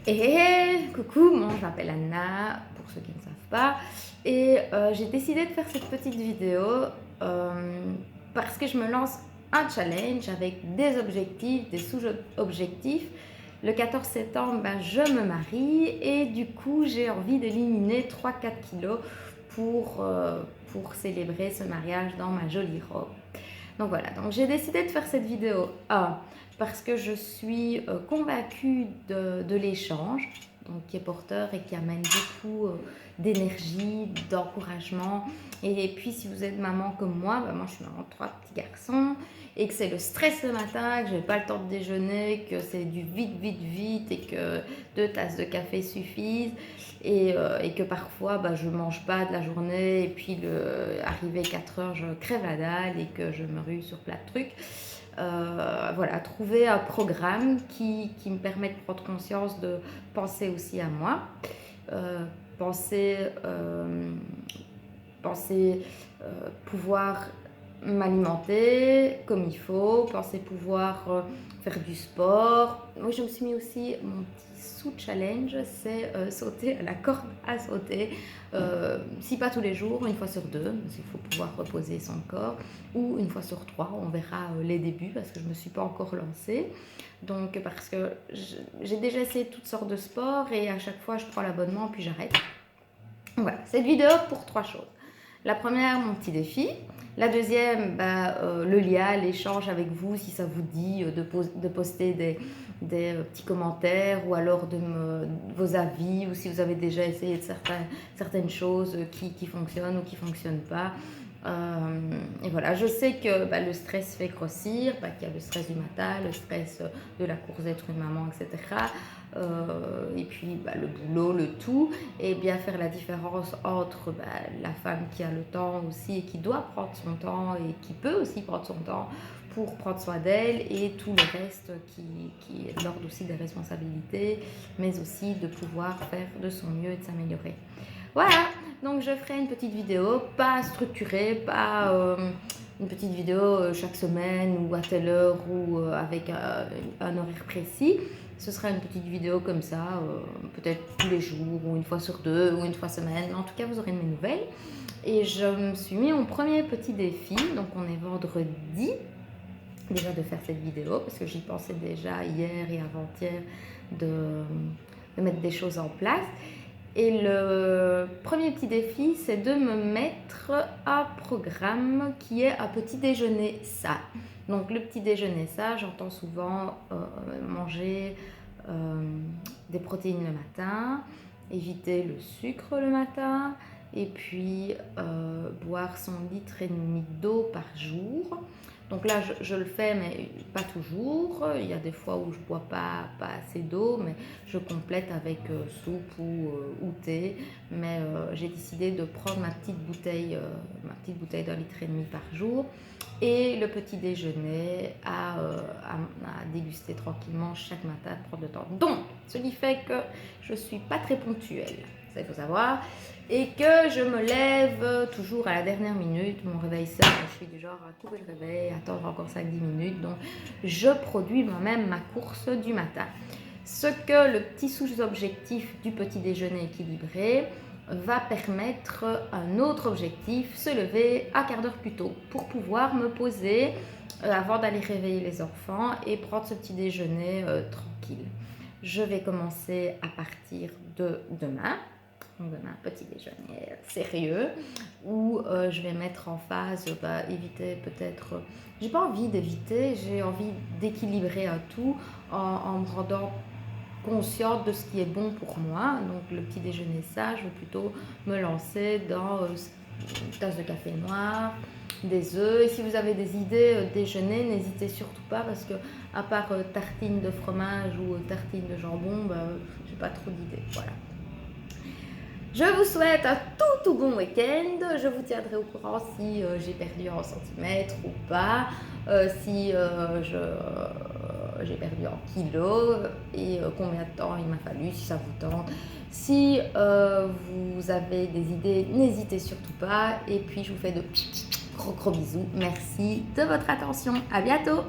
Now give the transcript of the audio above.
Et coucou, moi je m'appelle Anna, pour ceux qui ne savent pas, et j'ai décidé de faire cette petite vidéo parce que je me lance un challenge avec des objectifs, des sous-objectifs. Le 14 septembre, je me marie et du coup j'ai envie d'éliminer 3-4 kilos pour célébrer ce mariage dans ma jolie robe. Donc voilà, donc j'ai décidé de faire cette vidéo parce que je suis convaincue de l'échange, donc qui est porteur et qui amène beaucoup d'énergie, d'encouragement. Et puis si vous êtes maman comme moi je suis maman de 3 petits garçons et que c'est le stress le matin, que je n'ai pas le temps de déjeuner, que c'est du vite et que 2 tasses de café suffisent et que parfois je ne mange pas de la journée et puis arrivé 4 heures je crève la dalle et que je me rue sur plein de trucs. Voilà, trouver un programme qui me permet de prendre conscience, de penser aussi à moi, penser pouvoir m'alimenter comme il faut, penser pouvoir faire du sport. Moi, je me suis mis aussi mon petit sous-challenge, c'est sauter à la corde à sauter. Si pas tous les jours, une fois sur 2, parce qu'il faut pouvoir reposer son corps, ou une fois sur 3, on verra les débuts, parce que je ne me suis pas encore lancée. Donc, parce que j'ai déjà essayé toutes sortes de sports, et à chaque fois, je prends l'abonnement, puis j'arrête. Voilà, cette vidéo pour 3 choses. La première, mon petit défi. La deuxième, le lien, l'échange avec vous, si ça vous dit de poster des petits commentaires ou alors vos avis, ou si vous avez déjà essayé de certaines choses qui fonctionnent ou qui ne fonctionnent pas. Et voilà, je sais que le stress fait grossir, qu'il y a le stress du matin, le stress de la course d'être une maman, etc. Et puis le boulot, le tout, et bien faire la différence entre la femme qui a le temps aussi et qui doit prendre son temps et qui peut aussi prendre son temps pour prendre soin d'elle, et tout le reste qui est de l'ordre aussi des responsabilités, mais aussi de pouvoir faire de son mieux et de s'améliorer. Voilà, donc je ferai une petite vidéo, pas structurée, pas une petite vidéo chaque semaine ou à telle heure ou avec un horaire précis. Ce sera une petite vidéo comme ça, peut-être tous les jours ou une fois sur 2 ou une fois semaine. En tout cas, vous aurez de mes nouvelles. Et je me suis mis mon premier petit défi, donc on est vendredi, déjà de faire cette vidéo parce que j'y pensais déjà hier et avant-hier de mettre des choses en place. Et le premier petit défi, c'est de me mettre un programme qui est un petit déjeuner sain. Donc le petit déjeuner sain, j'entends souvent manger des protéines le matin, éviter le sucre le matin, et puis boire son 1,5 litre d'eau par jour. Donc là, je le fais, mais pas toujours. Il y a des fois où je ne bois pas assez d'eau, mais je complète avec soupe ou thé. Mais j'ai décidé de prendre ma petite bouteille d'1,5 litre par jour. Et le petit déjeuner à déguster tranquillement chaque matin, prendre le temps. Donc, ce qui fait que je ne suis pas très ponctuelle, ça il faut savoir. Et que je me lève toujours à la dernière minute, mon réveil sonne, je suis du genre à couper le réveil, attendre encore 5-10 minutes, donc je produis moi-même ma course du matin. Ce que le petit sous-objectif du petit déjeuner équilibré va permettre un autre objectif, se lever un quart d'heure plus tôt pour pouvoir me poser avant d'aller réveiller les enfants et prendre ce petit déjeuner tranquille. Je vais commencer à partir de demain. Donc demain, petit déjeuner sérieux où je vais mettre en phase, éviter peut-être, j'ai pas envie d'éviter, j'ai envie d'équilibrer un tout en me rendant consciente de ce qui est bon pour moi. Donc le petit déjeuner ça, je vais plutôt me lancer dans une tasse de café noir, des œufs. Et si vous avez des idées déjeuner, n'hésitez surtout pas, parce que à part tartine de fromage ou tartine de jambon, j'ai pas trop d'idées. Voilà. Je vous souhaite un tout bon week-end. Je vous tiendrai au courant si j'ai perdu en centimètres ou pas, si j'ai perdu en kilos et combien de temps il m'a fallu, si ça vous tente. Si vous avez des idées, n'hésitez surtout pas. Et puis je vous fais de gros bisous. Merci de votre attention. À bientôt.